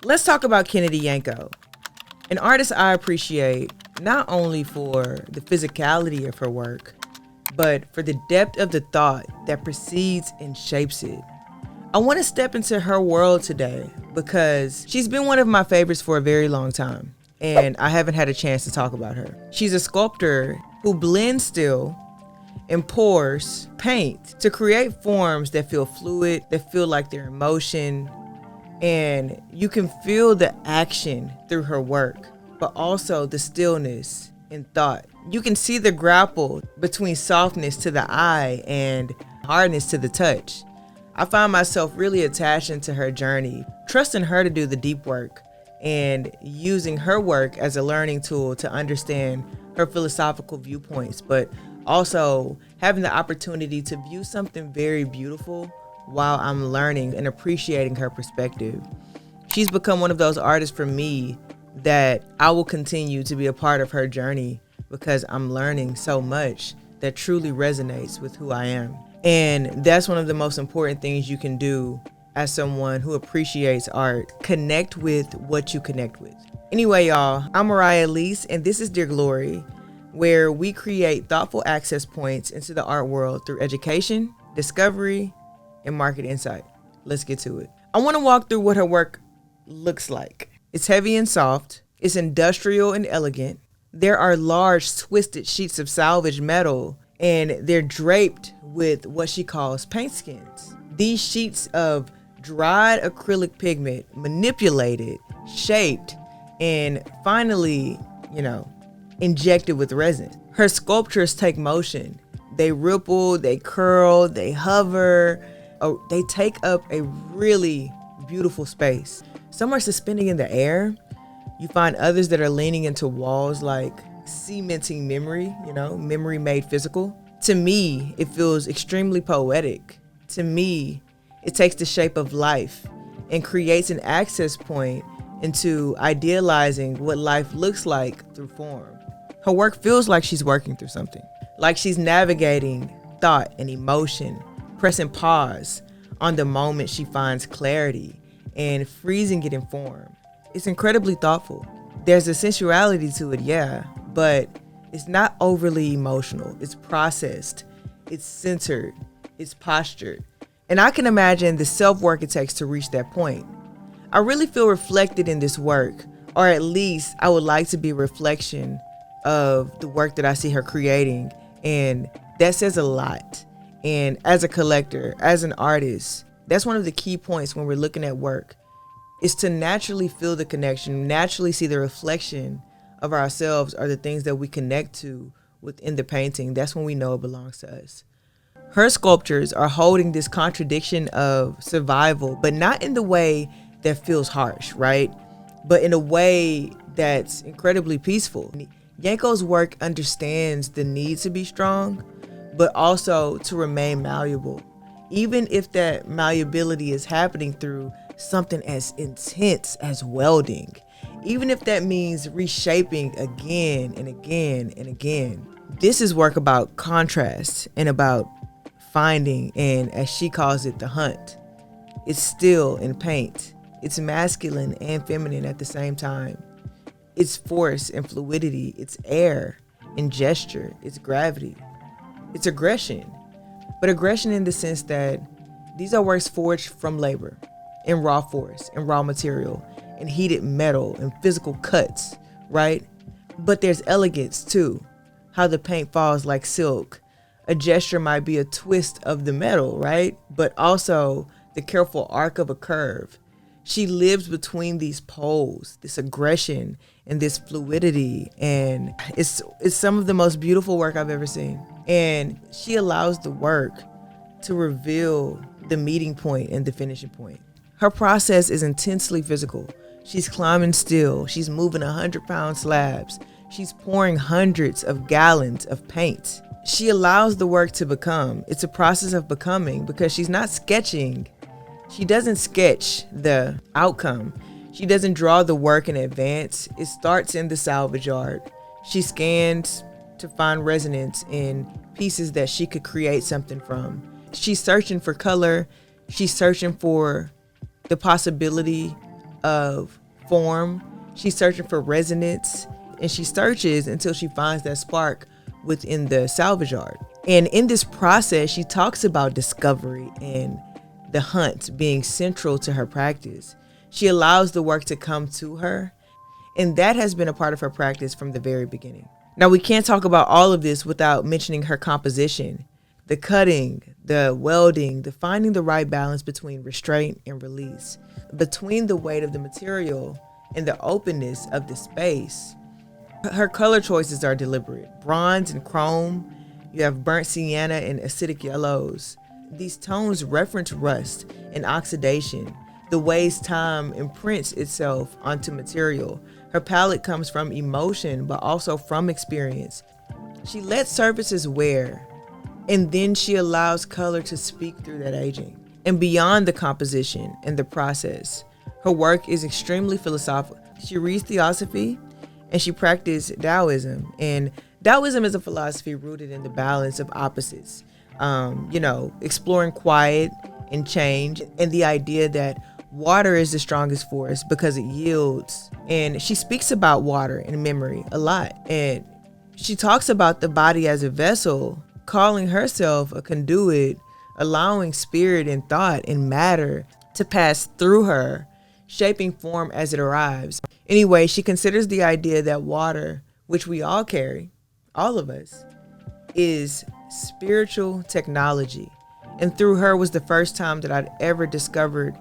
Let's talk about Kennedy Yanko, an artist I appreciate not only for the physicality of her work, but for the depth of the thought that precedes and shapes it. I want to step into her world today because she's been one of my favorites for a very long time, and I haven't had a chance to talk about her. She's a sculptor who blends steel and pours paint to create forms that feel fluid, that feel like they're in motion, and you can feel the action through her work, but also the stillness and thought. You can see the grapple between softness to the eye and hardness to the touch. I find myself really attaching to her journey, trusting her to do the deep work, and using her work as a learning tool to understand her philosophical viewpoints, but also having the opportunity to view something very beautiful while I'm learning and appreciating her perspective. She's become one of those artists for me that I will continue to be a part of her journey because I'm learning so much that truly resonates with who I am. And that's one of the most important things you can do as someone who appreciates art. Connect with what you connect with. Anyway, y'all, I'm Mariah Elise, and this is Dear Glory, where we create thoughtful access points into the art world through education, discovery, and market insight. Let's get to it. I want to walk through what her work looks like. It's heavy and soft. It's industrial and elegant. There are large twisted sheets of salvaged metal, and they're draped with what she calls paint skins. These sheets of dried acrylic pigment, manipulated, shaped, and finally, injected with resin. Her sculptures take motion. They ripple, they curl, they hover. They take up a really beautiful space. Some are suspending in the air. You find others that are leaning into walls, like cementing memory, memory made physical. To me, it feels extremely poetic. To me, it takes the shape of life and creates an access point into idealizing what life looks like through form. Her work feels like she's working through something, like she's navigating thought and emotion, pressing pause on the moment she finds clarity and freezing it in form. It's incredibly thoughtful. There's a sensuality to it, yeah, but it's not overly emotional. It's processed, it's centered, it's postured. And I can imagine the self-work it takes to reach that point. I really feel reflected in this work, or at least I would like to be a reflection of the work that I see her creating, and that says a lot. And as a collector, as an artist, that's one of the key points when we're looking at work, is to naturally feel the connection, naturally see the reflection of ourselves or the things that we connect to within the painting. That's when we know it belongs to us. Her sculptures are holding this contradiction of survival, but not in the way that feels harsh, right? But in a way that's incredibly peaceful. Yanko's work understands the need to be strong, but also to remain malleable, even if that malleability is happening through something as intense as welding, even if that means reshaping again and again and again. This is work about contrast and about finding, and as she calls it, the hunt. It's still in paint. It's masculine and feminine at the same time. It's force and fluidity. It's air and gesture. It's gravity. It's aggression. But aggression in the sense that these are works forged from labor, in raw force, in raw material, in heated metal, and physical cuts, right? But there's elegance too. How the paint falls like silk. A gesture might be a twist of the metal, right? But also the careful arc of a curve. She lives between these poles, this aggression and this fluidity, and it's some of the most beautiful work I've ever seen. And she allows the work to reveal the meeting point and the finishing point. Her process is intensely physical. She's climbing steel. She's moving 100-pound slabs. She's pouring hundreds of gallons of paint. She allows the work to become. It's a process of becoming because she's not sketching. She doesn't sketch the outcome. She doesn't draw the work in advance. It starts in the salvage yard. She scans to find resonance in pieces that she could create something from. She's searching for color. She's searching for the possibility of form. She's searching for resonance, and she searches until she finds that spark within the salvage yard. And in this process, she talks about discovery and the hunt being central to her practice. She allows the work to come to her, and that has been a part of her practice from the very beginning. Now, we can't talk about all of this without mentioning her composition, the cutting, the welding, the finding the right balance between restraint and release, between the weight of the material and the openness of the space. Her color choices are deliberate. Bronze and chrome, you have burnt sienna and acidic yellows. These tones reference rust and oxidation, the ways time imprints itself onto material. Her palette comes from emotion, but also from experience. She lets surfaces wear, and then she allows color to speak through that aging. And beyond the composition and the process, her work is extremely philosophical. She reads theosophy, and she practiced Taoism. And Taoism is a philosophy rooted in the balance of opposites. Exploring quiet and change, and the idea that water is the strongest force because it yields. And she speaks about water and memory a lot. And she talks about the body as a vessel, calling herself a conduit, allowing spirit and thought and matter to pass through her, shaping form as it arrives. Anyway, she considers the idea that water, which we all carry, all of us, is spiritual technology. And through her was the first time that I'd ever discovered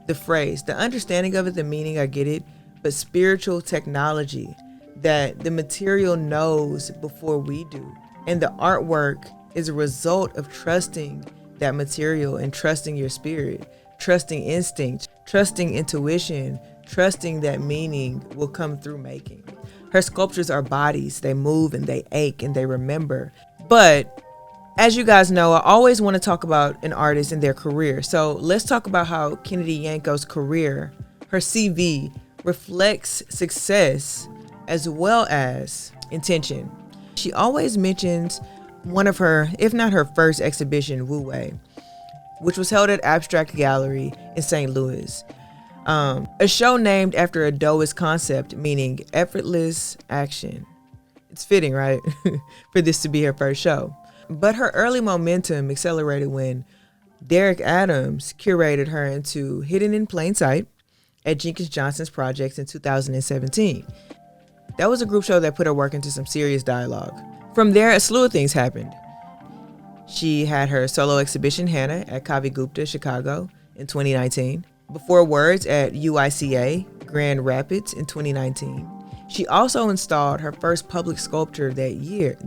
the phrase, the understanding of it, the meaning, I get it, but spiritual technology, that the material knows before we do. And the artwork is a result of trusting that material and trusting your spirit, trusting instinct, trusting intuition, trusting that meaning will come through making. Her sculptures are bodies. They move and they ache and they remember. But as you guys know, I always want to talk about an artist and their career. So let's talk about how Kennedy Yanko's career, her CV, reflects success as well as intention. She always mentions one of her, if not her first exhibition, Wu Wei, which was held at Abstract Gallery in St. Louis. A show named after a Taoist concept, meaning effortless action. It's fitting, right? For this to be her first show. But her early momentum accelerated when Derek Adams curated her into Hidden in Plain Sight at Jenkins Johnson's projects in 2017. That was a group show that put her work into some serious dialogue. From there, a slew of things happened. She had her solo exhibition, Hannah, at Kavi Gupta, Chicago in 2019. Before Words at UICA, Grand Rapids in 2019. She also installed her first public sculpture that year,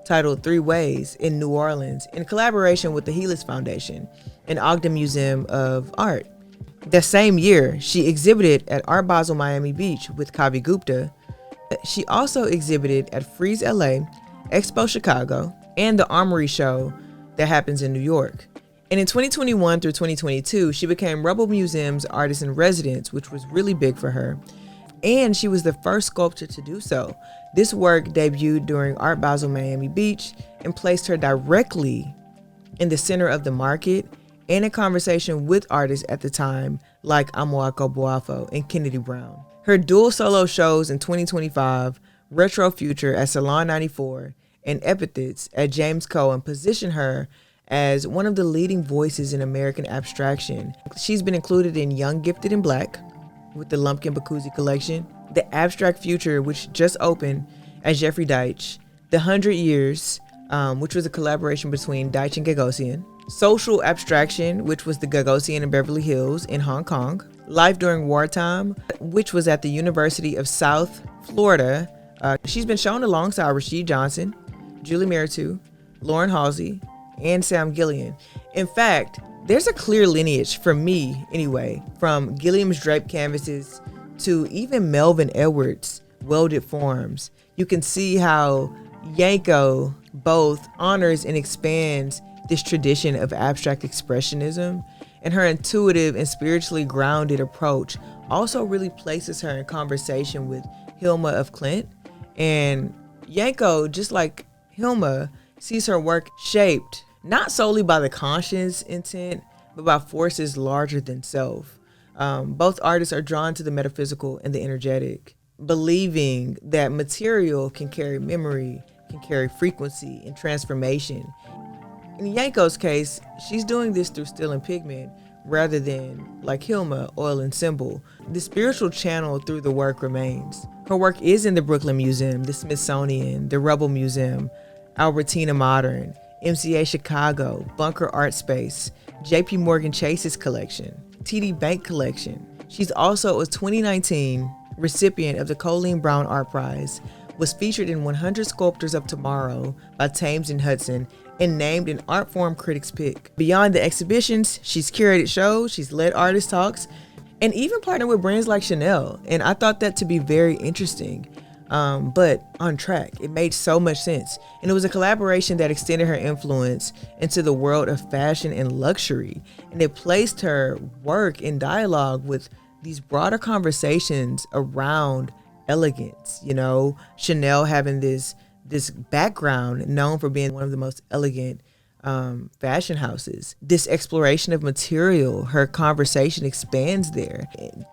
titled Three Ways, in New Orleans, in collaboration with the Helix Foundation and Ogden Museum of Art. That same year, she exhibited at Art Basel Miami Beach with Kavi Gupta. She also exhibited at Frieze LA, Expo Chicago, and the Armory Show that happens in New York. And in 2021 through 2022, she became Rebel Museum's Artist in Residence, which was really big for her. And she was the first sculptor to do so. This work debuted during Art Basel Miami Beach and placed her directly in the center of the market and in conversation with artists at the time like Amoako Boafo and Kennedy Brown. Her dual solo shows in 2025, Retro Future at Salon 94 and Epithets at James Cohen, position her as one of the leading voices in American abstraction. She's been included in Young, Gifted, and Black with the Lumpkin Bakuzi collection, the Abstract Future, which just opened at Jeffrey Deitch, the 100 Years, which was a collaboration between Deitch and Gagosian, Social Abstraction, which was the Gagosian in Beverly Hills in Hong Kong, Life During Wartime, which was at the University of South Florida. She's been shown alongside Rashid Johnson, Julie Meritu, Lauren Halsey, and Sam Gillian. In fact, there's a clear lineage, for me anyway, from Gilliam's draped canvases to even Melvin Edwards' welded forms. You can see how Yanko both honors and expands this tradition of abstract expressionism, and her intuitive and spiritually grounded approach also really places her in conversation with Hilma of Klint. And Yanko, just like Hilma, sees her work shaped not solely by the conscious intent, but by forces larger than self. Both artists are drawn to the metaphysical and the energetic, believing that material can carry memory, can carry frequency and transformation. In Yanko's case, she's doing this through steel and pigment rather than, like Hilma, oil and symbol. The spiritual channel through the work remains. Her work is in the Brooklyn Museum, the Smithsonian, the Rebel Museum, Albertina Modern, MCA Chicago, Bunker Art Space, JP Morgan Chase's collection, TD Bank collection. She's also a 2019 recipient of the Colleen Brown Art Prize, was featured in 100 Sculptors of Tomorrow by Thames and Hudson, and named an art form critics pick. Beyond the exhibitions, she's curated shows, she's led artist talks, and even partnered with brands like Chanel. And I thought that to be very interesting, but on track. It made so much sense. And it was a collaboration that extended her influence into the world of fashion and luxury. And it placed her work in dialogue with these broader conversations around elegance. You know, Chanel having this background known for being one of the most elegant fashion houses. This exploration of material, her conversation expands there.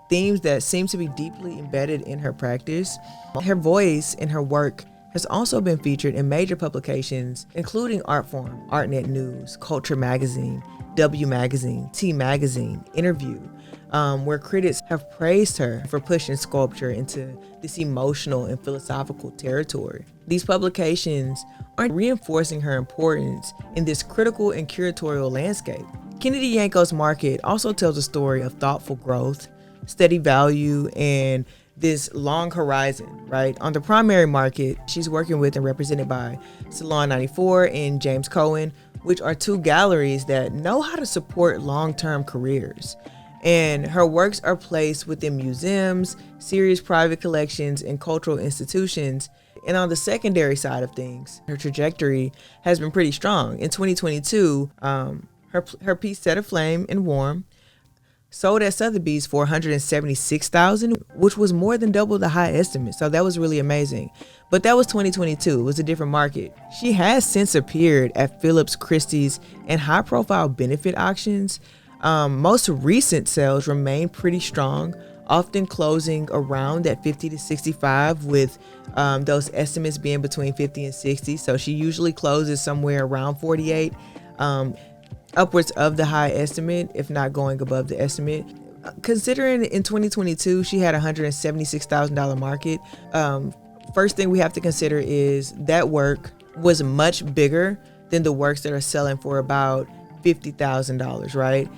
Themes that seem to be deeply embedded in her practice. Her voice and her work has also been featured in major publications, including Artform, ArtNet News, Culture Magazine, W Magazine, T Magazine, Interview, where critics have praised her for pushing sculpture into this emotional and philosophical territory. These publications are reinforcing her importance in this critical and curatorial landscape. Kennedy Yanko's market also tells a story of thoughtful growth, steady value, and this long horizon, right? On the primary market, she's working with and represented by Salon 94 and James Cohen, which are two galleries that know how to support long-term careers. And her works are placed within museums, serious private collections, and cultural institutions. And on the secondary side of things, her trajectory has been pretty strong. In 2022, her piece Set Aflame and Warm sold at Sotheby's for $176,000, which was more than double the high estimate. So that was really amazing. But that was 2022. It was a different market. She has since appeared at Phillips, Christie's, and high-profile benefit auctions. Most recent sales remain pretty strong, often closing around at 50 to 65, with those estimates being between 50 and 60. So she usually closes somewhere around 48, upwards of the high estimate, if not going above the estimate. Considering in 2022 she had a $176,000 market, first thing we have to consider is that work was much bigger than the works that are selling for about $50,000, right?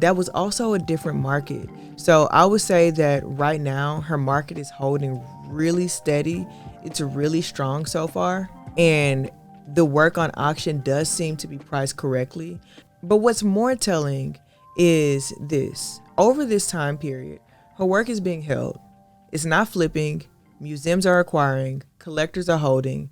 That was also a different market. So I would say that right now her market is holding really steady. It's really strong so far. And the work on auction does seem to be priced correctly. But what's more telling is this. Over this time period, her work is being held. It's not flipping. Museums are acquiring. Collectors are holding.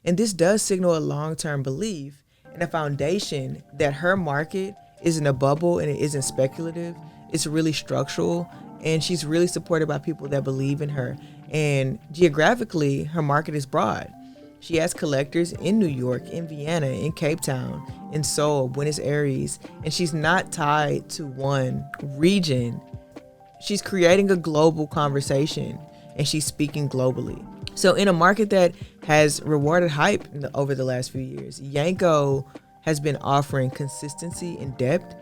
And this does signal a long-term belief and a foundation that her market isn't a bubble and it isn't speculative. It's really structural, and she's really supported by people that believe in her. And geographically, her market is broad. She has collectors in New York, in Vienna, in Cape Town, in Seoul, Buenos Aires, and she's not tied to one region. She's creating a global conversation, and she's speaking globally. So in a market that has rewarded hype over the last few years, Yanko has been offering consistency and depth.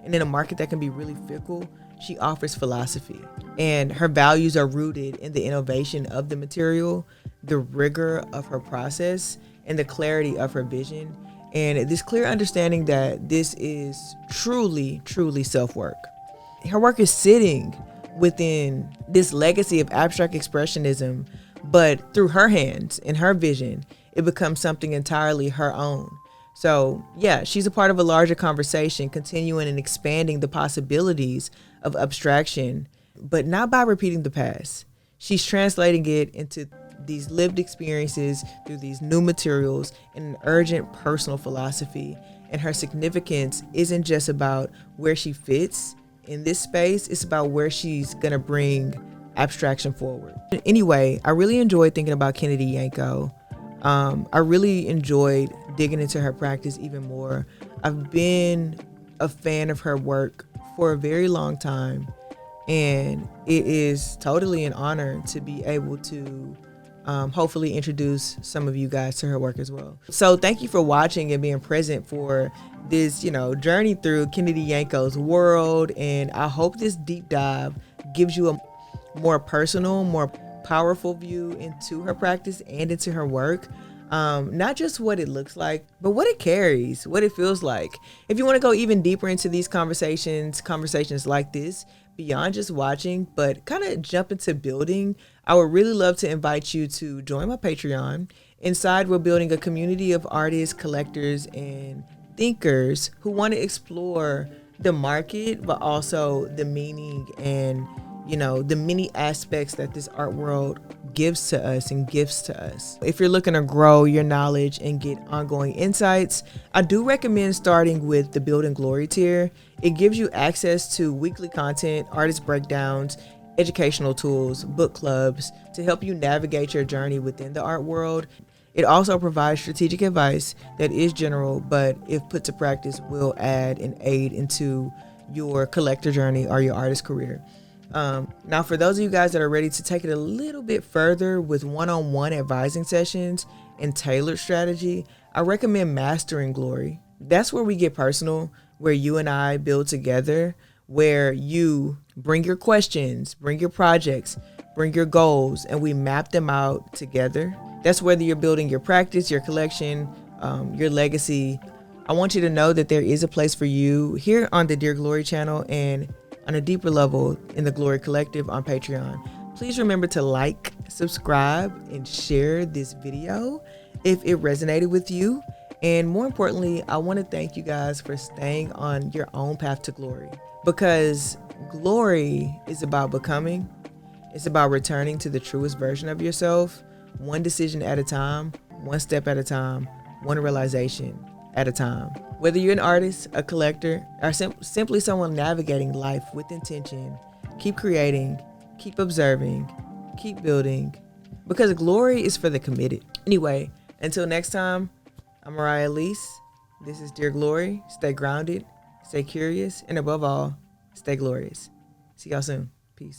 And in a market that can be really fickle, she offers philosophy. And her values are rooted in the innovation of the material, the rigor of her process, and the clarity of her vision. And this clear understanding that this is truly, truly self-work. Her work is sitting within this legacy of abstract expressionism, but through her hands and her vision, it becomes something entirely her own. So yeah, she's a part of a larger conversation, continuing and expanding the possibilities of abstraction, but not by repeating the past. She's translating it into these lived experiences through these new materials and an urgent personal philosophy. And her significance isn't just about where she fits in this space, it's about where she's gonna bring abstraction forward. Anyway, I really enjoyed thinking about Kennedy Yanko. I really enjoyed digging into her practice even more. I've been a fan of her work for a very long time, And it is totally an honor to be able to hopefully introduce some of you guys to her work as well. So thank you for watching and being present for this, journey through Kennedy Yanko's world. And I hope this deep dive gives you a more personal, more powerful view into her practice and into her work. Not just what it looks like, but what it carries, what it feels like. If you want to go even deeper into these conversations like this, beyond just watching, but kind of jump into building, I would really love to invite you to join my Patreon. Inside, we're building a community of artists, collectors, and thinkers who want to explore the market, but also the meaning and the many aspects that this art world gives to us and gifts to us. If you're looking to grow your knowledge and get ongoing insights, I do recommend starting with the Build and Glory tier. It gives you access to weekly content, artist breakdowns, educational tools, book clubs to help you navigate your journey within the art world. It also provides strategic advice that is general, but if put to practice, will add and aid into your collector journey or your artist career. Now, for those of you guys that are ready to take it a little bit further with one-on-one advising sessions and tailored strategy, I recommend Mastering Glory. That's where we get personal, where you and I build together, where you bring your questions, bring your projects, bring your goals, and we map them out together. That's whether you're building your practice, your collection, your legacy. I want you to know that there is a place for you here on the Dear Glory channel and on a deeper level in the Glory Collective on Patreon. Please remember to like, subscribe, and share this video if it resonated with you. And more importantly, I want to thank you guys for staying on your own path to glory, because glory is about becoming. It's about returning to the truest version of yourself, one decision at a time, one step at a time, one realization at a time. Whether you're an artist, a collector, or simply someone navigating life with intention, keep creating, keep observing, keep building, because glory is for the committed. Anyway, until next time, I'm Mariah Elise. This is Dear Glory. Stay grounded, stay curious, and above all, stay glorious. See y'all soon. Peace.